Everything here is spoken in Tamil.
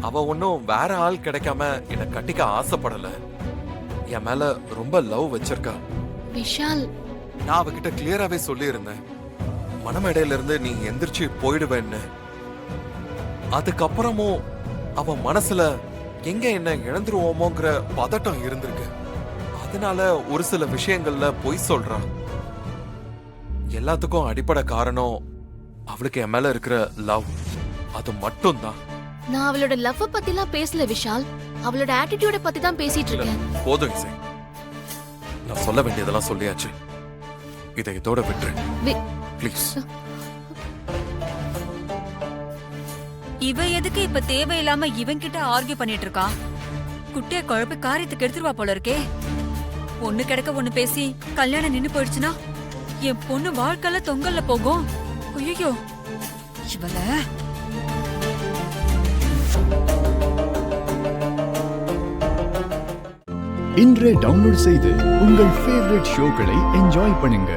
அவ ஒன்னும் வேற ஆள் கிடைக்காம என்ன கட்டிக்க ஆசைப்படல. என் மேல ரொம்ப லவ் வச்சிருக்கா. விஷால், நான் அவகிட்ட கிளியராவே சொல்லியிருந்தேன், மனமேடையில இருந்து நீ எந்திரிச்சு போயிடுவேன்னு. அதுக்கப்புறமும் அவ மனசுல எங்க என்ன இழந்துருவோமோங்கிற பதட்டம் இருந்திருக்கு. அதனால ஒரு சில விஷயங்கள்ல பொய் சொல்றான். எல்லாத்துக்கும் அடிப்படை காரணம் அவளுக்கு என் மேல இருக்கிற லவ். அது மட்டும் தான். நான் அவளோட லவ் பத்திலாம் பேசல விஷால். அவளோட ஆட்டிடியூட பத்தி தான் பேசிட்டு இருக்கேன். போதும் இசை, நான் சொல்ல வேண்டியதெல்லாம் சொல்லியாச்சு. இதை இதோட விட்டுரு ப்ளீஸ். இவ எதுக்கு இப்ப தேவையில்லாம இவன் கிட்ட ஆர்கியூ பண்ணிட்டு இருக்கா? குட்டிய குழப்பி காரியத்துக்கு எடுத்துருவா போல இருக்கே. ஒண்ணு கிடக்க ஒண்ணு பேசி கல்யாணம் நின்னு போயிடுச்சுன்னா என் பொண்ணு வாழ்க்கையில தொங்கல்ல போகும். ஐயோ இவள. இன்றே டவுன்லோட் செய்து உங்கள் ஃபேவரட் ஷோக்களை என்ஜாய் பண்ணுங்க.